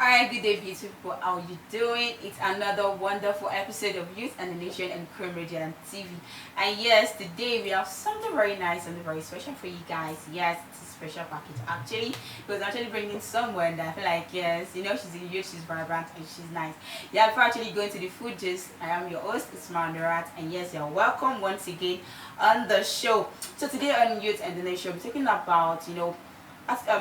Alright, good day, beautiful people. How are you doing? It's another wonderful episode of Youth and the Nation and Cream Radio and TV. And yes, today we have something very nice and very special for you guys. Yes, it's a special package actually. Because I'm actually bringing someone that I feel like, yes, she's a youth, she's vibrant, and she's nice. Yeah, before actually going to the food gist, I am your host, it's Mandarat. And yes, you're welcome once again on the show. So today on Youth and the Nation, we're talking about,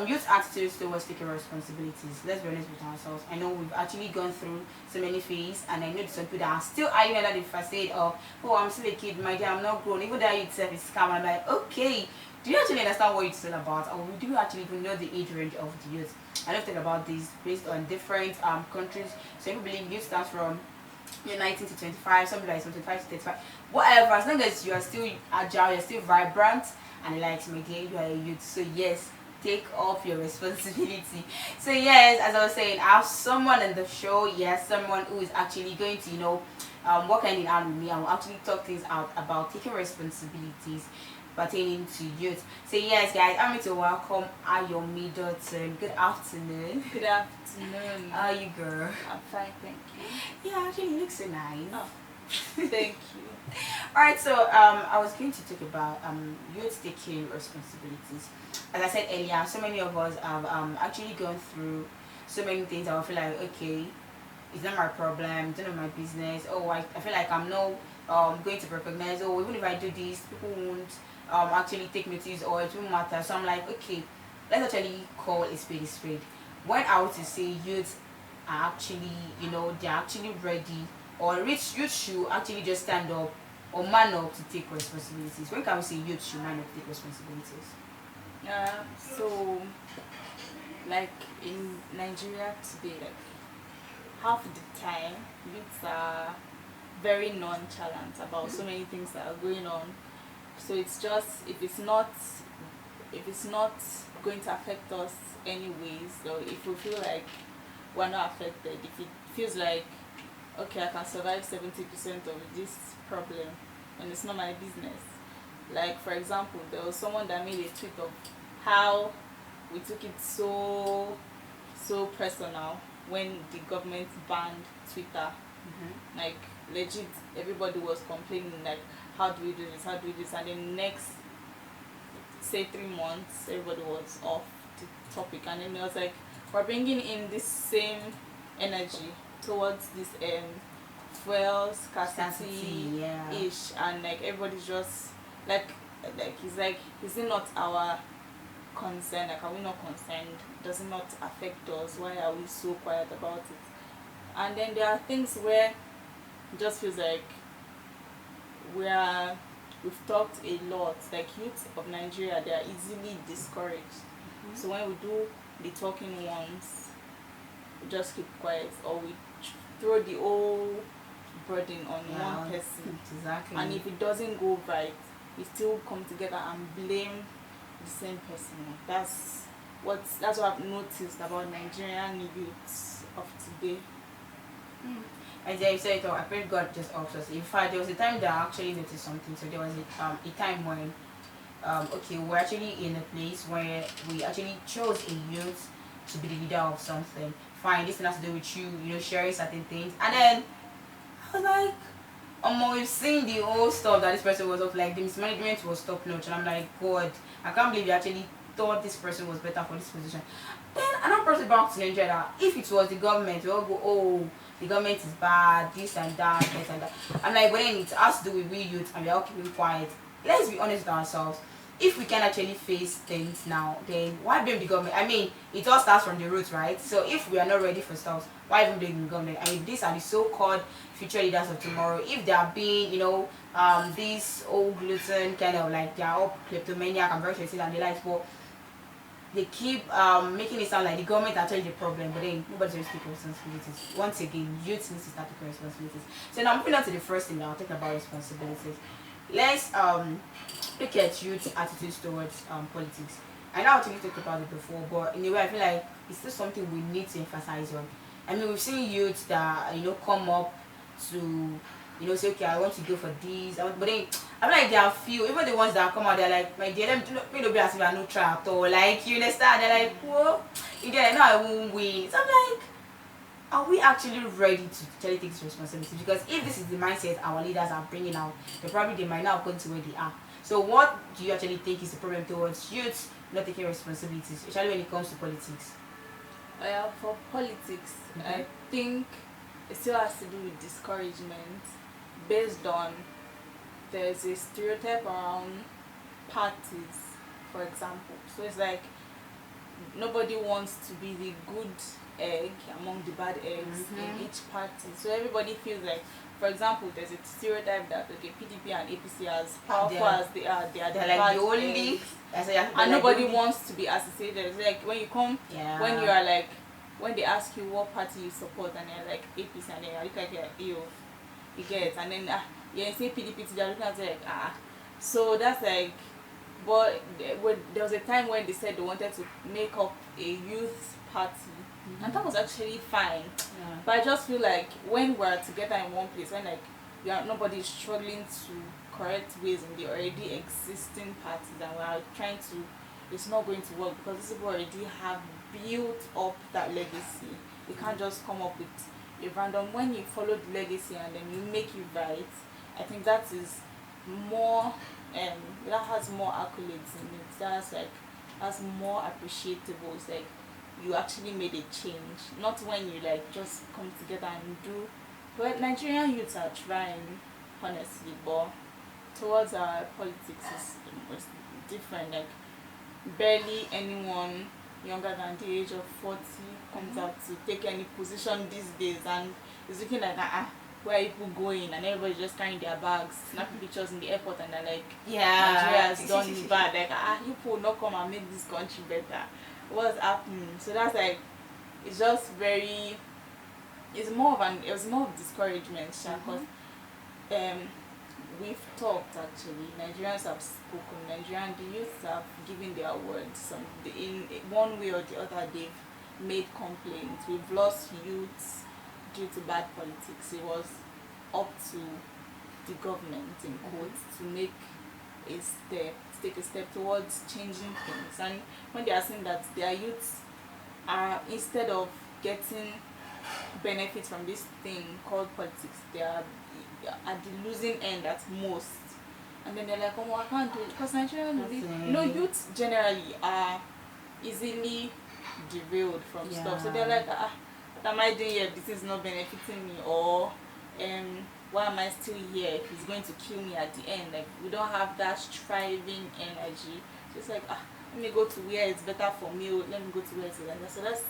youth attitudes towards taking responsibilities. Let's be honest with ourselves. I know we've actually gone through so many phases, and I know some people that are still arguing under the facade of, oh, I'm still a kid, my dear, I'm not grown. Even though itself is scam, I'm like, okay, do you actually understand what it's all about, or do you actually even know the age range of the youth? I don't think about this based on different countries. Some people believe youth starts from 19 to 25, some people like 25 to 35, whatever. As long as you are still agile, you're still vibrant, and like my dear, you are a youth. So yes, take off your responsibility. So yes, as I was saying, I have someone in the show. Yes, someone who is actually going to work hand in hand with me. I will actually talk things out about taking responsibilities pertaining to youth. So yes, guys, I'm going to welcome Ayo Middleton. Good afternoon. Good afternoon. How are you, girl? I'm fine, thank you. Yeah, actually, you look so nice. Oh, thank you. Alright, so I was going to talk about youth taking responsibilities. As I said earlier, so many of us have actually gone through so many things that I feel like, okay, it's not my problem, it's not my business. Oh, I feel like I'm not going to recognize, oh, even if I do this, people won't actually take notice, or it won't matter. So I'm like, okay, let's actually call a spade a spade. When I was to say youth are actually, they're actually ready, or rich youth should actually just stand up or man up to take responsibilities. When can we say youth should man up to take responsibilities? So, like in Nigeria today, like half the time, youths are very nonchalant about so many things that are going on. So it's just if it's not going to affect us anyways, or if we feel like we're not affected, if it feels like okay, I can survive 70% of this problem, and it's not my business. Like for example, there was someone that made a tweet of how we took it so personal when the government banned Twitter. Like legit, everybody was complaining like, how do we do this? How do we do this? And then next, say 3 months, everybody was off the topic, and then it was like we're bringing in this same energy towards this fuel scarcity yeah. ish, and like everybody's just like it's like, is it not our concern? Like, are we not concerned? Does it not affect us? Why are we so quiet about it? And then there are things where it just feels like we've talked a lot. Like youth of Nigeria, they are easily discouraged. So when we do the talking ones, we just keep quiet, or we throw the whole burden on one person. Exactly. And if it doesn't go right, we still come together and blame the same person. That's what I've noticed about Nigerian youths of today. And then you said it all, I pray God just helps us. In fact, there was a time that I actually noticed something. So there was a time when okay, we're actually in a place where we actually chose a youth to be the leader of something. Fine, this thing has to do with you, sharing certain things. And then I was like, we've seen the whole stuff that this person was of, like the mismanagement was top notch, and I'm like, God, I can't believe you actually thought this person was better for this position. Then another person back to Nigeria that if it was the government, we all go, oh, the government is bad, this and that, this and that. I'm like, but then it has to do with we youth, and we're all keeping quiet. Let's be honest with ourselves. If we can actually face things now, then why blame the government? I mean, it all starts from the roots, right? So if we are not ready for stuff, why even blame the government? I mean, these are the so-called future leaders of tomorrow. If they are being, these old gluten kind of like, they are all kleptomaniac and very shitty and the likes, but they keep making it sound like the government actually the problem, but then nobody's going to take responsibilities. Once again, youth needs to start taking responsibilities. So now moving on to the first thing that I'll talk about responsibilities. Let's look at youth attitudes towards politics. I know I actually talked about it before, but in a way I feel like it's still something we need to emphasize on. I mean, we've seen youth that come up to say, okay, I want to go for this, but then I feel like there are few, even the ones that come out, they're like, my dear, let me not be as if I no try at all. Like, you understand? They're like, whoa, you get, I know I won't win. So I'm like, are we actually ready to actually take this responsibility? Because if this is the mindset our leaders are bringing out, then probably they might not have gone to where they are. So what do you actually think is the problem towards youth not taking responsibilities, especially when it comes to politics? For politics, Mhm. I think it still has to do with discouragement based on there's a stereotype around parties, for example. So it's like nobody wants to be the good egg among the bad eggs in each party. So everybody feels like, for example, there's a stereotype that okay, PDP and APC, as powerful as they are the They're like bad the only. eggs, I say, they're and like the nobody only. wants to be associated. It's like when you come, Yeah. when you are like, when they ask you what party you support, and you're like APC, and then you look like you get, and then yeah, you say PDP, they're looking at you like So that's like, but there was a time when they said they wanted to make up a youth party, and that was actually fine. Yeah. But I just feel like when we're together in one place, when like nobody is struggling to correct ways in the already existing parties, and we're trying to, it's not going to work because these people already have built up that legacy. You can't just come up with a random, when you follow the legacy and then you make it right. I think that is more, that has more accolades in it. That's more appreciable. It's like you actually made a change, not when you like just come together and do. Well, Nigerian youths are trying, honestly, but towards our politics is different. Like barely anyone younger than the age of 40 comes out to take any position these days, and it's looking like where are people going, and everybody's just carrying their bags, snapping pictures in the airport, and they're like, Nigeria has done me bad. Like you people will not come and make this country better. What's happening? So that's like, it's just very, it was more of discouragement, because we've talked actually. Nigerians have spoken. The youth have given their words. In one way or the other, they've made complaints. We've lost youths due to bad politics. It was up to the government, in quotes, to make a step, to take a step towards changing things. And when they are saying that their youths are, instead of getting benefits from this thing called politics, they are at the losing end at most. And then they're like, oh, I can't do it because Nigerian, youths generally are easily derailed from stuff. So they're like, what am I doing here? This is not benefiting me, or why am I still here if it's going to kill me at the end? Like, we don't have that striving energy. So it's like, let me go to where it's better for me, or let me go to where it's better. So that's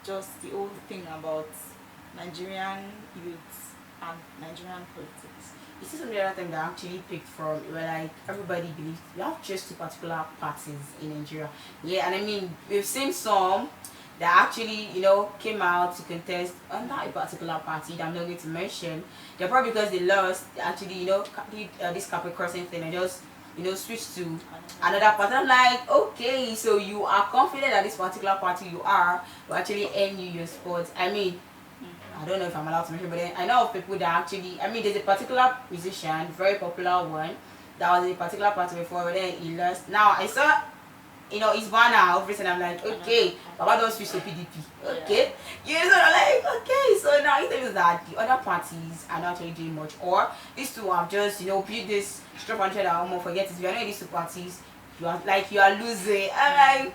just the old thing about Nigerian youths and Nigerian politics. This is something other thing that I actually picked from where like everybody believes we have just two particular parties in Nigeria. Yeah, and I mean we've seen some that actually, came out to contest under a particular party that I'm not going to mention. They're probably because they lost, they actually, did this carpet crossing thing and just, switched to another party. I'm like, okay, so you are confident that this particular party you are will actually earn you your spot. I mean, I don't know if I'm allowed to mention, but then I know of people that actually, there's a particular musician, very popular one, that was in a particular party before, but then he lost. Now, I saw, his banner, everything. I'm like, okay, Baba don't switch to PDP. Okay. So I'm like, okay, so now it tells that the other parties are not actually doing much, or these two have just, built this strap and tread that I'm forget it. If you're not in these two parties, you are losing. I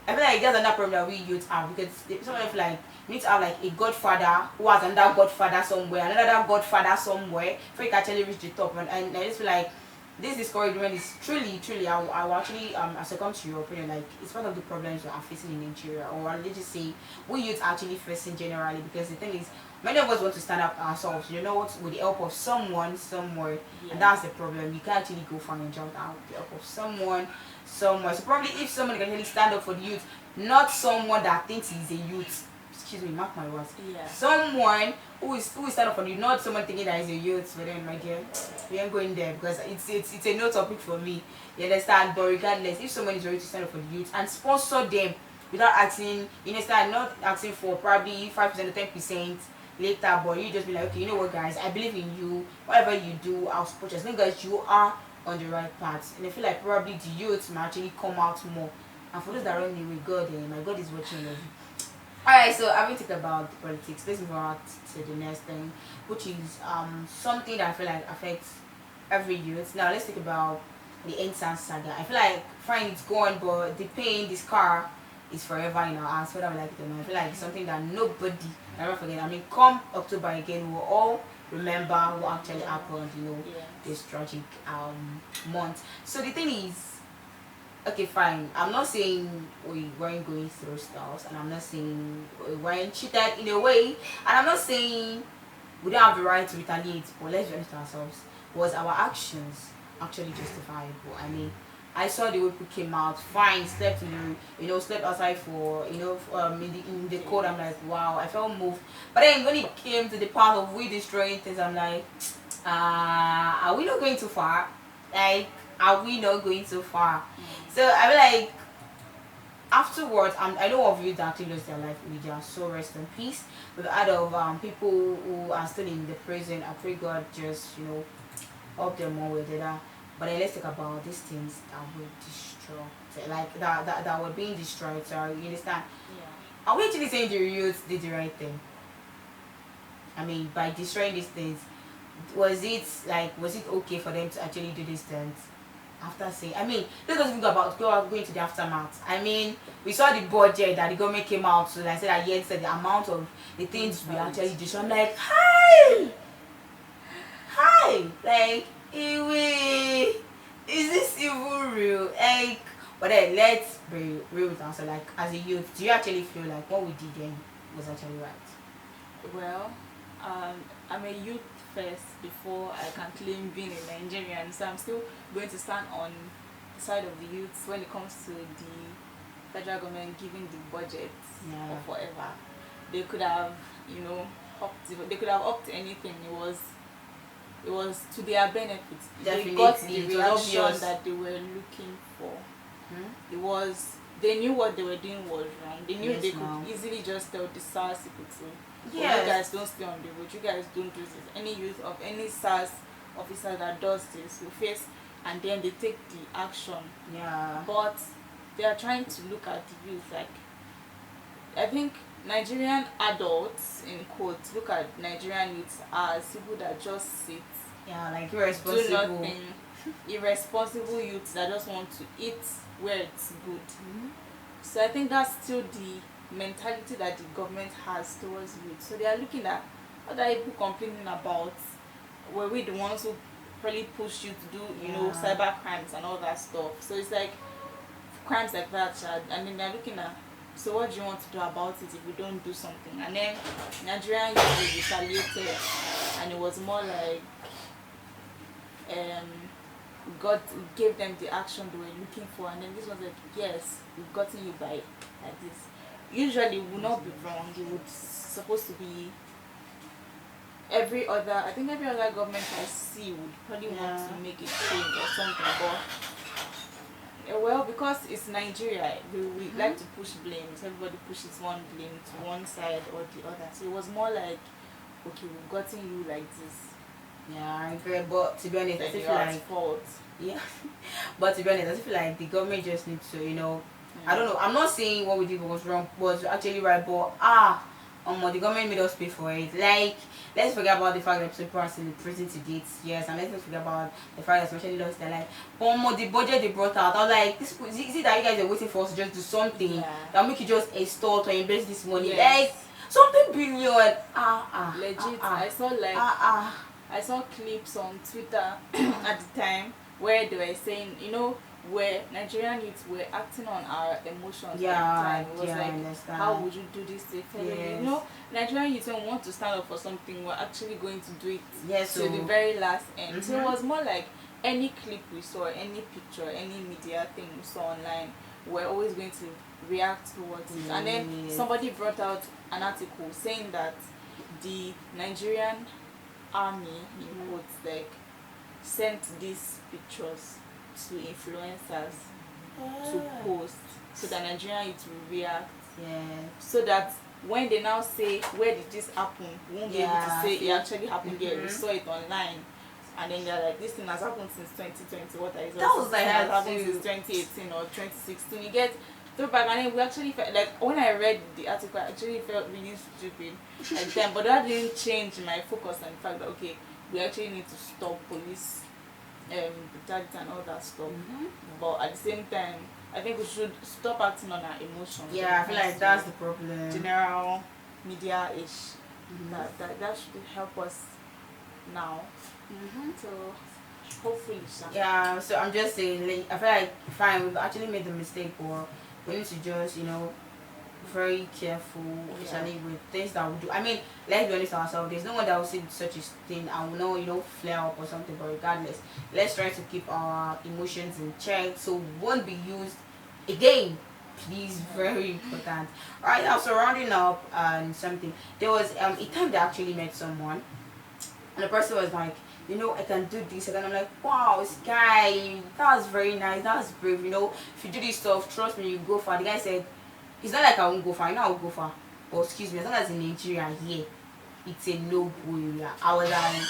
feel like that's another problem that we youth have, because somebody feel like you need to have like a godfather who has another godfather somewhere, another godfather somewhere, before you can actually reach the top. And I just feel like this discouragement is truly, I will actually succumb to your opinion, like it's one of the problems we are facing in Nigeria, or let's just say we youth are actually facing generally, because the thing is many of us want to stand up ourselves, with the help of someone somewhere. And that's the problem. You can't actually go find a job without the help of someone somewhere. So probably if someone can really stand up for the youth, not someone that thinks he's a youth, excuse me, mark my words. Someone who is stand up for you, not someone thinking that he's a youth. But then, my dear, we ain't going there, because it's a no topic for me. You understand? But regardless, if someone is ready to stand up for the youth and sponsor them without asking, not asking for probably 5% or 10% later, but you just be like, okay, you know what, guys, I believe in you. Whatever you do, I'll support you as long as you are on the right path. And I feel like probably the youth might actually come out more. And for those that run me with God, my God is watching over you. Alright, so I will talk about politics. Let's move on to the next thing, which is something that I feel like affects every youth. Now let's talk about the Ensan saga. I feel like fine it's gone, but the pain, the scar is forever in our hearts, whether we like it or not. I feel like it's something that nobody will ever forget. I mean, come October again, we'll all remember what actually happened, Yes. this tragic month. So the thing is, okay, fine. I'm not saying we weren't going through stuff, and I'm not saying we weren't cheated in a way, and I'm not saying we don't have the right to retaliate. But let's be honest with ourselves: was our actions actually justifiable? I mean, I saw the way people came out, fine, slept in the, slept outside for, in the cold. I'm like, wow, I felt moved. But then when it came to the part of we destroying things, I'm like, are we not going too far? Like, are we not going too far? So I feel like afterwards, I know of you that actually lost their life in India, so rest in peace. We've heard of people who are still in the prison. I pray God just help them one way or the other. But then let's talk about these things that were destroyed, like that were being destroyed. So you understand? Yeah. Are we actually saying the youth did the right thing? I mean, by destroying these things, was it okay for them to actually do these things? After saying, I mean, let's not even going to the aftermath. I mean, we saw the budget that the government came out to, like, said that yes, said the amount of the things we actually do. So I'm like, hi, like, is this even real? Like, but then let's be real with ourselves. Like, as a youth, do you actually feel like what we did then was actually right? Well, I'm a youth first before I can claim being a Nigerian, so I'm still going to stand on the side of the youth when it comes to the federal government giving the budget Yeah. or forever. They could have, they could have upped anything. It was to their benefit. They got the Definitely, it was reaction obvious. that they were looking for. Hmm? It was They knew what they were doing was wrong. They knew Yes, they could ma'am. easily just tell the SARS people to, "Oh, Yes. you guys don't stay on the road, you guys don't do this." Any youth of any SARS officer that does this will face, and then they take the action. Yeah. But they are trying to look at the youth like, I think Nigerian adults in quotes look at Nigerian youths as people that just sit, Yeah, like do irresponsible. nothing, irresponsible youths that just want to eat where it's good. So I think that's still the mentality that the government has towards youth. So they are looking at what are people complaining about? Were we the ones who probably pushed you to do, Yeah. cyber crimes and all that stuff? So it's like crimes like that, and then they're looking at, so what do you want to do about it if we don't do something? And then Nigerian youth retaliated, and it was more like God gave them the action they were looking for, and then this was like, yes, we've gotten you by like this. Usually it would not be wrong. It would supposed to be I think every other government I see would probably want Yeah. to make a change or something, but well, because it's Nigeria, we like to push blames. Everybody pushes one blame to one side or the other. So it was more like, okay, we've gotten you like this, Yeah, I agree. But to be honest, I then still you're feel at like fault. yeah. But to be honest, I still feel like the government just needs to, I don't know. I'm not saying what we did was wrong, was actually right, but the government made us pay for it. Like, let's forget about the fact that people are still in prison to date, yes, and let's not forget about the fact that especially lost their life. But the budget they brought out, I was like, is it that you guys are waiting for us to just do something Yeah. that make you just extort or invest this money? Yes. Like something billion. Legit, I saw like I saw clips on Twitter at the time where they were saying, where Nigerian youths were acting on our emotions Yeah, at the time. It was yeah, I like, understand. how would you do this to a fellow? Yes. Nigerian youths don't want to stand up for something. We're actually going to do it Yes, to so the very last end. So it Mhm. was more like any clip we saw, any picture, any media thing we saw online, we're always going to react towards it. And then Yes. somebody brought out an article saying that the Nigerian army, in quotes, like, sent these pictures to influencers to post so that Nigerian youth will react, Yeah. so that when they now say, where did this happen, we won't be able to Yeah, say it see. actually happened here, we Mhm. saw it online. And then they're like, this thing has happened since 2020. What are you That was this like thing has that happened too. since 2018 or 2016. You get, throwback, and then we actually felt like when I read the article, I actually felt really stupid at the time, but that didn't change my focus on the fact that okay, we actually need to stop police brutality and all that stuff. But at the same time, I think we should stop acting on our emotions. Yeah, I feel like that's the problem. General media ish. That should help us now. So hopefully, yeah. So I'm just saying, like, I feel like fine, we've actually made the mistake, but we need to just very careful, especially with things that we do. I mean, let's be honest ourselves. There's no one that will see such a thing and will know, flare up or something. But regardless, let's try to keep our emotions in check so we won't be used again. Please, very important. All right, now so rounding up and something. There was a time they actually met someone, and the person was like, I can do this, and I'm like, wow, this guy, that was very nice, that was brave. If you do this stuff, trust me, you go far. The guy said, it's not like I won't go far. I will go far. But excuse me, as long as in Nigeria here, it's a no-go area. I was like,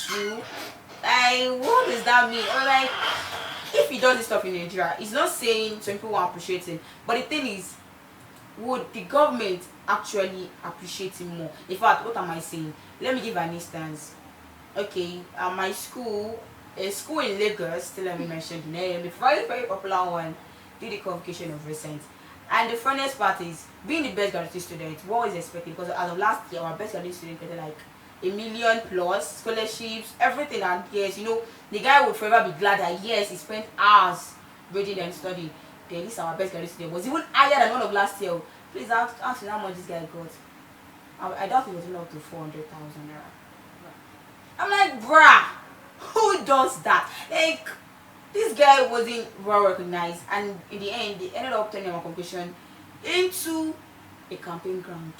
true. Like, what does that mean? Or like, if he does this stuff in Nigeria, it's not saying some people won't appreciate him. But the thing is, would the government actually appreciate him more? In fact, what am I saying? Let me give an instance. Okay, my school, a school in Lagos, still let me mention the name, a very, very popular one, did the convocation of recent. And the funniest part is, being the best graduate student, what was expected? Because as of last year, our best graduate student getting like 1 million plus scholarships, everything. And yes, the guy would forever be glad that yes, he spent hours reading and studying. Then this our best graduate student was even higher than one of last year. Please ask me how much this guy got. I doubt it was even up to 400,000 naira. I'm like, bruh, who does that? Like, this guy wasn't well recognized, and in the end, they ended up turning our convocation into a campaign ground.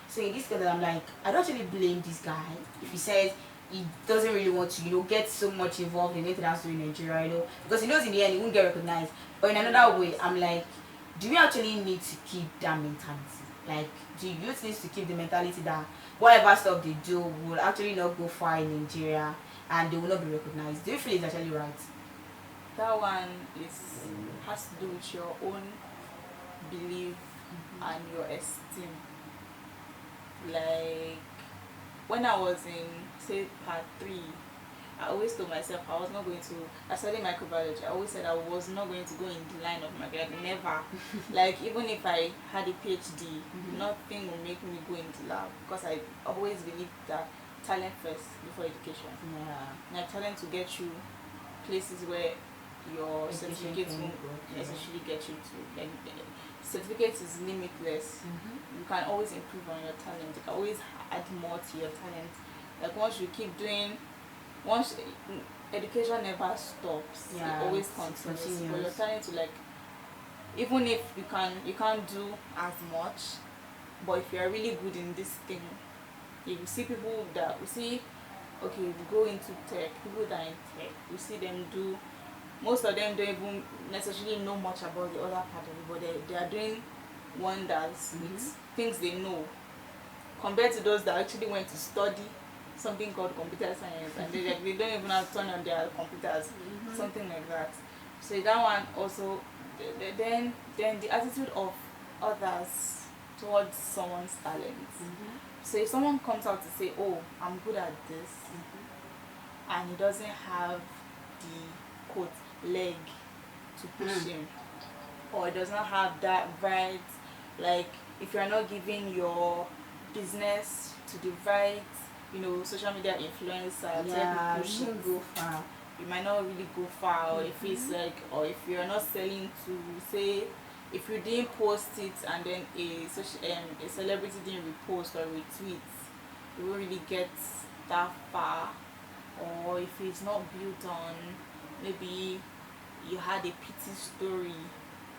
So in this case, I'm like, I don't really blame this guy if he says he doesn't really want to, get so much involved in anything else in Nigeria, because he knows in the end he won't get recognized. But in another way, I'm like, do we actually need to keep that mentality? Like, do youth need to keep the mentality that whatever stuff they do will actually not go far in Nigeria and they will not be recognized? Do you feel it's actually right? That one has to do with your own belief and your esteem. Like when I was in say part 3, I always told myself I studied microbiology. I always said I was not going to go in the line of microbiology. Never. Like even if I had a PhD, nothing will make me go into lab, because I always believed that talent first before education. Like talent to get you places where your certificates won't necessarily get you to. Like certificates is limitless. You can always improve on your talent. You can always add more to your talent. Like once you keep doing, once education never stops, it always continues. But your talent to, like, even if you can't do as much, but if you are really good in this thing, you see people that we see. Okay, we go into tech. People that are in tech, we see them do. Most of them don't even necessarily know much about the other part of it, but they are doing wonders with things they know, compared to those that actually went to study something called computer science, and they don't even have to turn on their computers, something like that. So that one also, then the attitude of others towards someone's talent. So if someone comes out to say, oh, I'm good at this, and he doesn't have the quote leg to push him, or does not have that right, like if you're not giving your business to the right, social media influencer, go far. You might not really go far. Or if it's like, or if you're not selling to, say, if you didn't post it and then a celebrity didn't repost or retweet, you won't really get that far. Or if it's not built on, maybe you had a pity story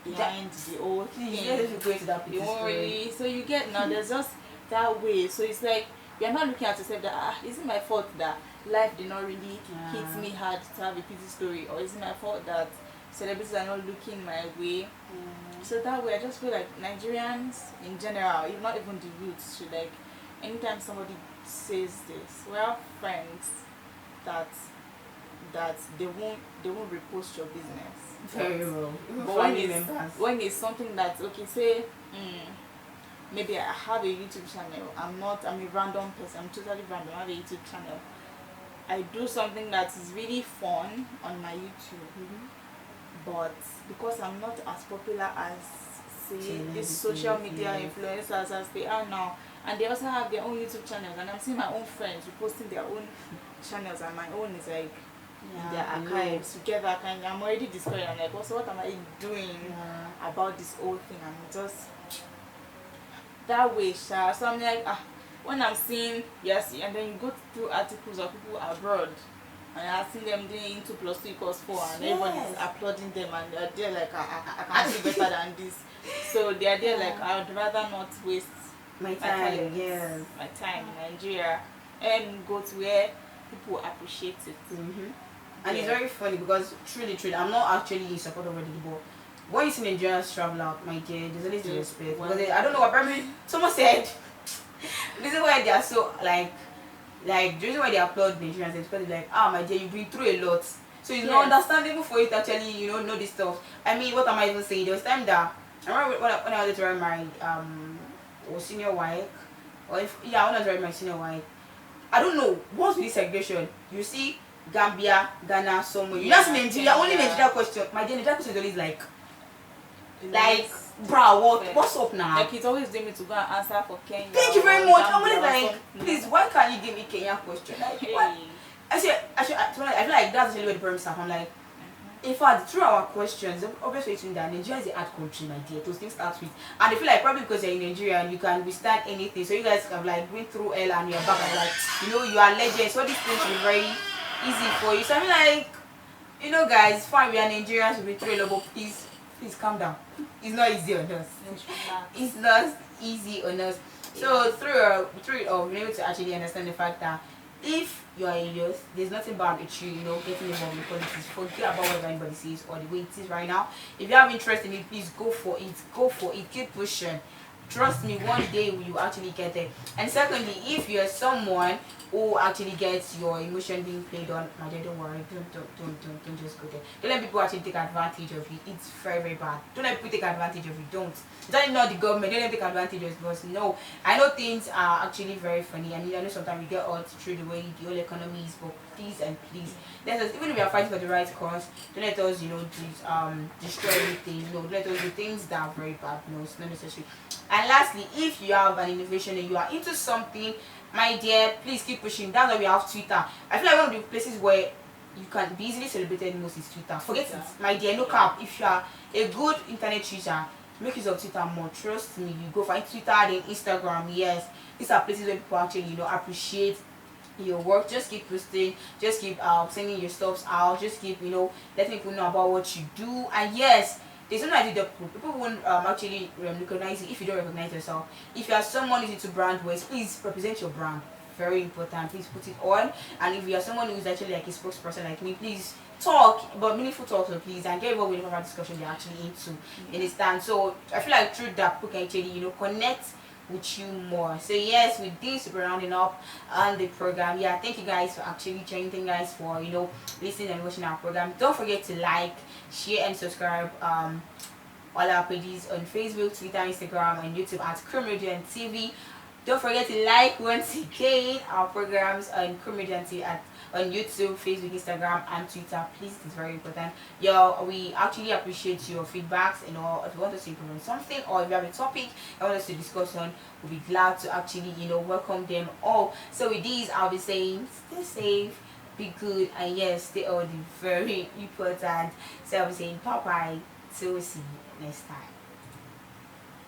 behind the whole thing, you won't really. So you get now. There's just that way. So it's like you're not looking at yourself that is it my fault that life did not really hit me hard to have a pity story, or is it my fault that celebrities are not looking my way? So that way, I just feel like Nigerians in general, if not even the youth, should, like, anytime somebody says this, we have friends that that they won't repost your business. Very well. But when it's something that's okay, say maybe I have a YouTube channel. I'm a random person. I'm totally random. I have a YouTube channel. I do something that is really fun on my YouTube, but because I'm not as popular as say these social media influencers as they are now, and they also have their own YouTube channels, and I'm seeing my own friends reposting their own channels, and my own is like in their archives together. I'm already discouraged. I'm like, also, what am I doing about this whole thing? I'm just that way, Sha. So I'm like, when I'm seeing and then you go through articles of people abroad, and I see them doing 2+2=4, and everybody's applauding them, and they're like, I can do better than this. So they're there like, I would rather not waste my time in Nigeria, and go to where people appreciate it. And it's very funny because truly, I'm not actually in support of it, but when you see Nigerians travel out, my dear, there's always the respect. Because I don't know, apparently someone said the reason why they are so like the reason why they applaud Nigerians is because they're like, my dear, you've been through a lot. So it's not understandable for you to actually, know this stuff. I mean, what am I even saying? There was time that I remember when I wanted to write my or senior wife, when I wanted to write my senior wife. I don't know, what's with this segregation? You see Gambia, Ghana, somewhere. You just Nigeria, only Nigeria question. My dear, Nigeria question is always like, bro, what's up now? Like, it's always doing me to go and answer for Kenya. Thank you very much. I'm always like, please, why can't you give me Kenya question? Like, what? I feel like that's actually where the problem starts. I'm like, in fact, through our questions, obviously it's that Nigeria is a hard country, my dear. Those things start with, and I feel like probably because you're in Nigeria and you can withstand anything, so you guys have like been through hell and you're back and like, you are legends. So these things will be very easy for you. So I'm like, guys, fine, we are Nigerians, we've been through a lot, but please calm down. It's not easy on us. It's not easy on us. So through it all, we're able to actually understand the fact that if you are a youth, there's nothing bad with you, getting involved in politics. Forget about what anybody says or the way it is right now. If you have interest in it, please go for it. Go for it. Keep pushing. Trust me, one day you actually get there. And secondly, if you're someone who actually gets your emotion being played on, my dear, don't worry, don't just go there. Don't let people actually take advantage of you. It's very, very bad. Don't let people take advantage of you. Don't. It's not the government. Don't let them take advantage of us. No, I know things are actually very funny. I know sometimes we get hurt through the way the whole economy is, but please and please, let us, even if we are fighting for the right cause, don't let us, destroy everything. Don't let us do things that are very bad. No, it's not necessary. And lastly, if you have an innovation and you are into something, my dear, please keep pushing. That's why we have Twitter. I feel like one of the places where you can be easily celebrated most is Twitter. Forget it, my dear, no cap. If you are a good internet user, make use of Twitter more. Trust me, you go find Twitter, then Instagram. Yes, these are places where people actually, appreciate your work. Just keep posting, just keep sending your stuffs out, just keep letting people know about what you do. And yes, there's something I did. People won't actually recognize you if you don't recognize yourself. If you are someone who's into brand ways, please represent your brand. Very important. Please put it on. And if you are someone who's actually like a spokesperson like me, please talk about meaningful talks, so please, and get involved with whatever discussion they're actually into. Understand? So I feel like through that, people can actually connect with you more. So yes, with this, we're rounding up on the program. Yeah, thank you guys for actually joining. Thank you guys for listening and watching our program. Don't forget to like, share, and subscribe all our pages on Facebook, Twitter, Instagram, and YouTube at Nigerian TV. Don't forget to like once again our programs on Nigerian TV on YouTube, Facebook, Instagram, and Twitter. Please, it's very important. We actually appreciate your feedbacks. If you want us to improve on something, or if you have a topic you want us to discuss on, we'll be glad to actually welcome them all. So with these, I'll be saying stay safe, be good, and yes, stay healthy. Very important. So I'll be saying bye bye till we see you next time.